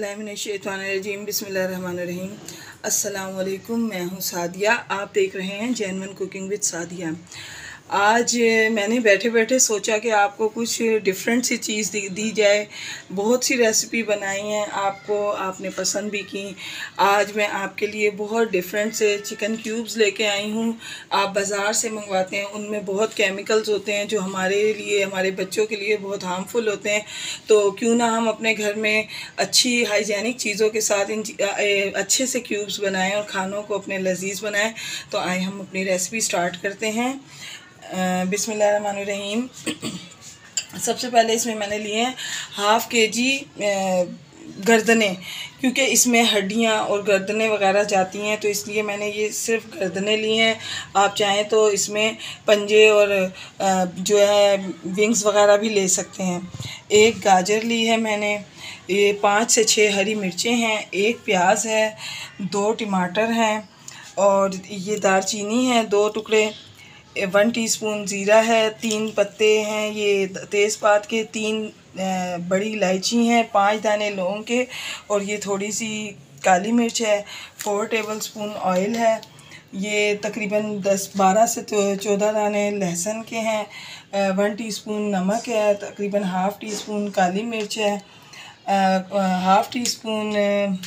बिस्मिल्लाहिर्रहमानिर्रहीम बिस्मिल्लाहिर्रहमानिर्रहीम। अस्सलाम वालेकुम, मैं हूँ सादिया। आप देख रहे हैं जेन्युइन कुकिंग विद सादिया। आज मैंने बैठे बैठे सोचा कि आपको कुछ डिफरेंट सी चीज़ दी जाए। बहुत सी रेसिपी बनाई हैं, आपने पसंद भी की। आज मैं आपके लिए बहुत डिफरेंट से चिकन क्यूब्स लेके आई हूँ। आप बाज़ार से मंगवाते हैं, उनमें बहुत केमिकल्स होते हैं जो हमारे लिए, हमारे बच्चों के लिए बहुत हार्मफुल होते हैं। तो क्यों ना हम अपने घर में अच्छी हाइजेनिक चीज़ों के साथ अच्छे से क्यूब्स बनाएं और खानों को अपने लजीज बनाएं। तो आए हम अपनी रेसिपी स्टार्ट करते हैं। बिस्मिल्लाहिर्रहमानिर्रहीम। सबसे पहले इसमें मैंने लिए हैं हाफ़ केजी गर्दने, क्योंकि इसमें हड्डियाँ और गर्दनें वगैरह जाती हैं, तो इसलिए मैंने ये सिर्फ गर्दनें ली हैं। आप चाहें तो इसमें पंजे और जो है विंग्स वगैरह भी ले सकते हैं। एक गाजर ली है मैंने, ये 5 से 6 हरी मिर्चें हैं, एक प्याज है, 2 टमाटर हैं और ये दालचीनी है 2 टुकड़े, 1 टीस्पून ज़ीरा है, 3 पत्ते हैं ये तेज़पात के, 3 बड़ी इलायची हैं, 5 दाने लौंग के और ये थोड़ी सी काली मिर्च है। 4 टेबलस्पून ऑयल है। ये तकरीबन 12 से 14 दाने लहसुन के हैं। 1 टीस्पून नमक है, तकरीबन हाफ़ टी स्पून काली मिर्च है, हाफ़ टी स्पून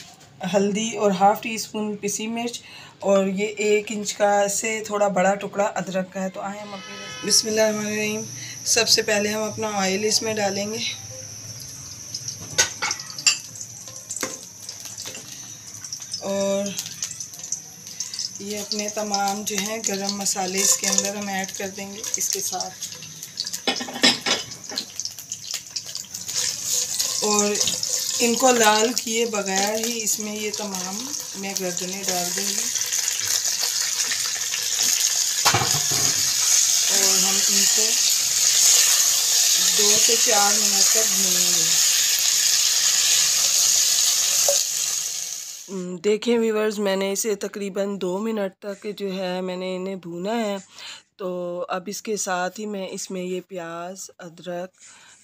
हल्दी और हाफ़ टी स्पून पिसी मिर्च, और ये 1 इंच का से थोड़ा बड़ा टुकड़ा अदरक का है। तो आए हम अपनी बिस्मिल्लाहिर्रहमानिर्रहीम। सबसे पहले हम अपना ऑयल इसमें डालेंगे और ये अपने तमाम जो हैं गरम मसाले इसके अंदर हम ऐड कर देंगे इसके साथ। और इनको लाल किए बगैर ही इसमें ये तमाम मैं गर्दनें डाल दूँगी और हम इनको 2 से 4 मिनट तक भूनेंगे। देखें व्यूअर्स, मैंने इसे तकरीबन 2 मिनट तक जो है मैंने इन्हें भूना है। तो अब इसके साथ ही मैं इसमें ये प्याज, अदरक,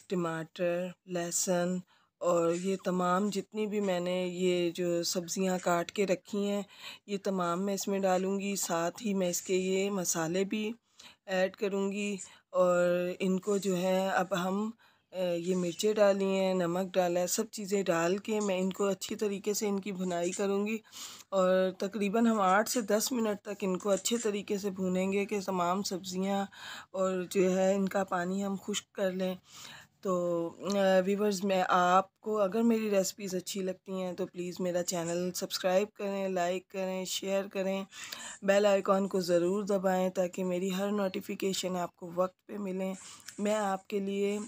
टमाटर, लहसुन और ये तमाम जितनी भी मैंने ये जो सब्ज़ियां काट के रखी हैं ये तमाम मैं इसमें डालूँगी। साथ ही मैं इसके ये मसाले भी ऐड करूँगी और इनको जो है अब हम ये मिर्चें डाली हैं, नमक डाला है, सब चीज़ें डाल के मैं इनको अच्छी तरीके से इनकी भुनाई करूँगी और तकरीबन हम 8 से 10 मिनट तक इनको अच्छे तरीके से भूनेंगे कि तमाम सब्ज़ियां और जो है इनका पानी हम खुश्क कर लें। तो व्यूअर्स, मैं आपको अगर मेरी रेसिपीज़ अच्छी लगती हैं तो प्लीज़ मेरा चैनल सब्सक्राइब करें, लाइक करें, शेयर करें, बेल आइकॉन को ज़रूर दबाएं ताकि मेरी हर नोटिफिकेशन आपको वक्त पे मिलें। मैं आपके लिए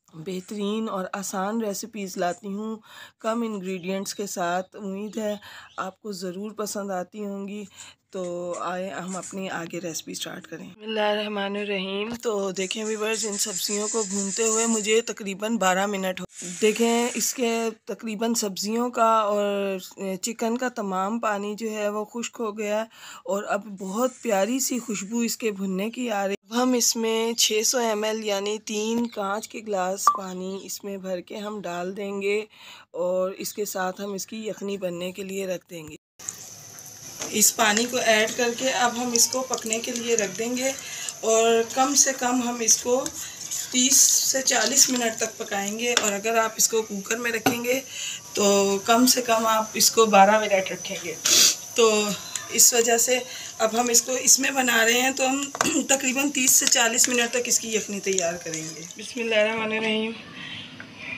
बेहतरीन और आसान रेसिपीज़ लाती हूँ कम इंग्रेडिएंट्स के साथ। उम्मीद है आपको ज़रूर पसंद आती होंगी। तो आए हम अपनी आगे रेसिपी स्टार्ट करें। बिस्मिल्लाहिर्रहमानिर्रहीम। तो देखें व्यूअर्स, इन सब्जियों को भूनते हुए मुझे तकरीबन 12 मिनट हो। देखें इसके तकरीबन सब्जियों का और चिकन का तमाम पानी जो है वो खुश्क हो गया और अब बहुत प्यारी सी खुशबू इसके भुनने की आ रही। हम इसमें 600 ml यानी 3 कांच के गिलास पानी इसमें भर के हम डाल देंगे और इसके साथ हम इसकी यखनी बनने के लिए रख देंगे। इस पानी को ऐड करके अब हम इसको पकने के लिए रख देंगे और कम से कम हम इसको 30 से 40 मिनट तक पकाएंगे। और अगर आप इसको कुकर में रखेंगे तो कम से कम आप इसको 12 मिनट रखेंगे। तो इस वजह से अब हम इसको इसमें बना रहे हैं तो हम तकरीबन 30 से 40 मिनट तक इसकी यखनी तैयार करेंगे। बिस्मिल्लाहिर्रहमानिर्रहीम।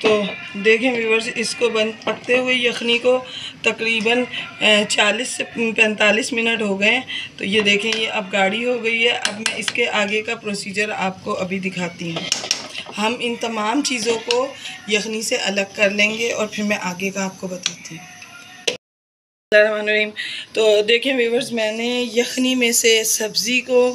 तो देखें व्यूअर्स, इसको पकते हुए यखनी को तकरीबन 40 से 45 मिनट हो गए। तो ये देखें, ये अब गाढ़ी हो गई है। अब मैं इसके आगे का प्रोसीजर आपको अभी दिखाती हूँ। हम इन तमाम चीज़ों को यखनी से अलग कर लेंगे और फिर मैं आगे का आपको बताती हूँ। तो देखें व्यूअर्स, मैंने यखनी में से सब्ज़ी को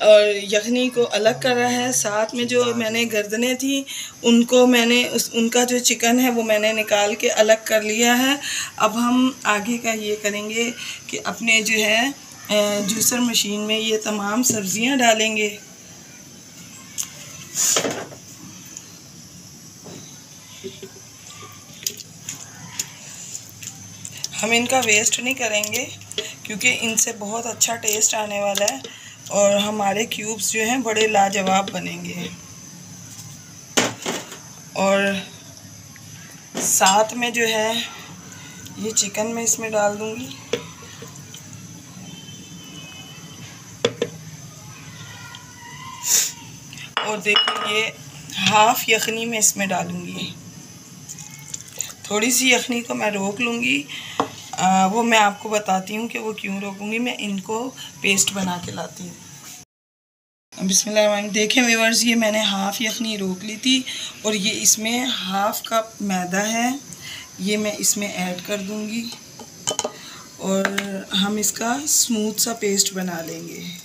और यखनी को अलग करा है। साथ में जो मैंने गर्दनें थी उनको मैंने उनका जो चिकन है वो मैंने निकाल के अलग कर लिया है। अब हम आगे का ये करेंगे कि अपने जो है जूसर मशीन में ये तमाम सब्ज़ियां डालेंगे। हम इनका वेस्ट नहीं करेंगे क्योंकि इनसे बहुत अच्छा टेस्ट आने वाला है और हमारे क्यूब्स जो हैं बड़े लाजवाब बनेंगे। और साथ में जो है ये चिकन मैं इसमें डाल दूंगी। और देखिए ये हाफ यखनी मैं इसमें डालूंगी। थोड़ी सी यखनी को मैं रोक लूँगी, वो मैं आपको बताती हूँ कि वो क्यों रोकूँगी। मैं इनको पेस्ट बना के लाती हूँ। बिस्मिल्लाह। देखें व्यूअर्स, ये मैंने हाफ़ यखनी रोक ली थी और ये इसमें हाफ़ कप मैदा है, ये मैं इसमें ऐड कर दूँगी और हम इसका स्मूथ सा पेस्ट बना लेंगे।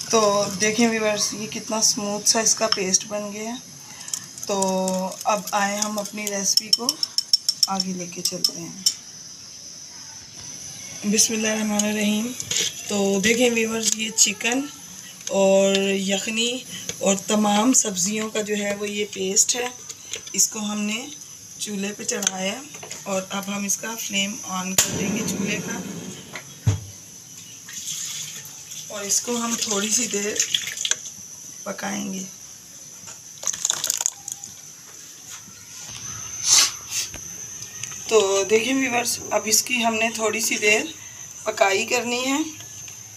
तो देखें व्यूअर्स, ये कितना स्मूथ सा इसका पेस्ट बन गया है। तो अब आए हम अपनी रेसिपी को आगे लेके चलते हैं। बिस्मिल्लाहिर्रहमानिर्रहीम। तो देखें व्यूअर्स, ये चिकन और यखनी और तमाम सब्जियों का जो है वो ये पेस्ट है, इसको हमने चूल्हे पे चढ़ाया और अब हम इसका फ्लेम ऑन कर देंगे चूल्हे का और इसको हम थोड़ी सी देर पकाएंगे। तो देखिए व्यूअर्स, अब इसकी हमने थोड़ी सी देर पकाई करनी है।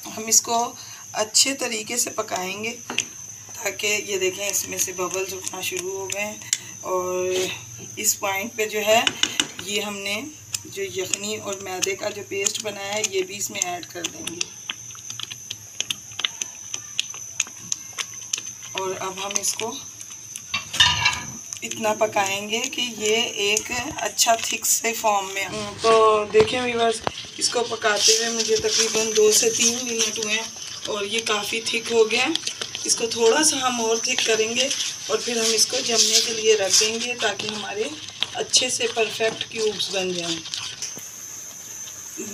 हम इसको अच्छे तरीके से पकाएंगे ताकि ये देखें इसमें से बबल्स उठना शुरू हो गए और इस पॉइंट पे जो है ये हमने जो यखनी और मैदे का जो पेस्ट बनाया है ये भी इसमें ऐड कर देंगे। और अब हम इसको इतना पकाएंगे कि ये एक अच्छा थिक से फॉर्म में। तो देखें व्यूअर्स, इसको पकाते हुए मुझे तकरीबन 2 से 3 मिनट हुए और ये काफ़ी थिक हो गया। इसको थोड़ा सा हम और थिक करेंगे और फिर हम इसको जमने के लिए रख देंगे ताकि हमारे अच्छे से परफेक्ट क्यूब्स बन जाएं।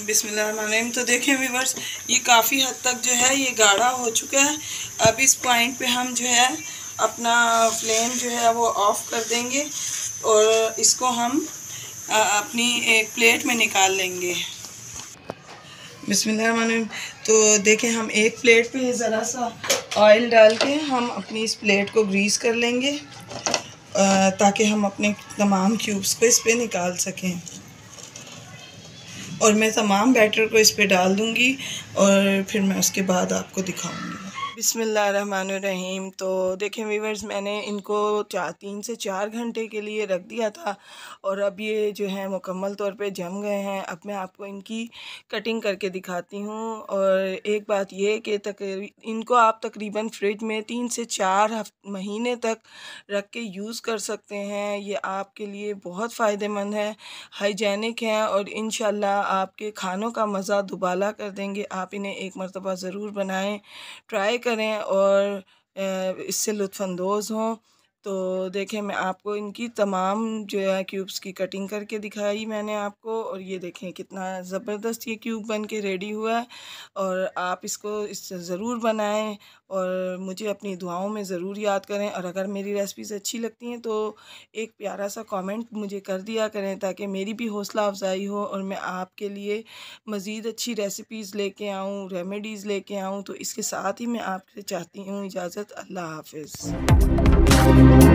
बिस्मिल्लाहिर्रहमानिर्रहीम। तो देखें व्यूअर्स, ये काफ़ी हद तक जो है ये गाढ़ा हो चुका है। अब इस पॉइंट पे हम जो है अपना फ्लेम जो है वो ऑफ़ कर देंगे और इसको हम अपनी एक प्लेट में निकाल लेंगे। बिस्मिल्लाहिर्रहमानिर्रहीम। तो देखें, हम एक प्लेट पे ज़रा सा ऑयल डाल के हम अपनी इस प्लेट को ग्रीस कर लेंगे ताकि हम अपने तमाम क्यूब्स को इस पे निकाल सकें। और मैं तमाम बैटर को इस पे डाल दूँगी और फिर मैं उसके बाद आपको दिखाऊँगी। बिस्मिल्लाहिर्रहमानिर्रहीम। तो देखें व्यूअर्स, मैंने इनको 3 से 4 घंटे के लिए रख दिया था और अब ये जो है मुकम्मल तौर पे जम गए हैं। अब मैं आपको इनकी कटिंग करके दिखाती हूँ। और एक बात ये कि इनको आप तकरीबन फ्रिज में 3 से 4 महीने तक रख के यूज़ कर सकते हैं। ये आपके लिए बहुत फ़ायदेमंद है, हाइजेनिक हैं और इंशाल्लाह आपके खानों का मज़ा दुबाला कर देंगे। आप इन्हें एक मरतबा ज़रूर बनाएं, ट्राई करें और इससे लुत्फ़अंदोज़ हों। तो देखें, मैं आपको इनकी तमाम जो है क्यूब्स की कटिंग करके दिखाई मैंने आपको और ये देखें कितना ज़बरदस्त ये क्यूब बन के रेडी हुआ है। और आप इसको इससे ज़रूर बनाएं और मुझे अपनी दुआओं में ज़रूर याद करें। और अगर मेरी रेसिपीज़ अच्छी लगती हैं तो एक प्यारा सा कमेंट मुझे कर दिया करें ताकि मेरी भी हौसला अफजाई हो और मैं आपके लिए मज़ीद अच्छी रेसिपीज़ लेके आऊँ, रेमेडीज़ लेके आऊँ। तो इसके साथ ही मैं आपसे चाहती हूँ इजाज़त। अल्लाह हाफ़िज़।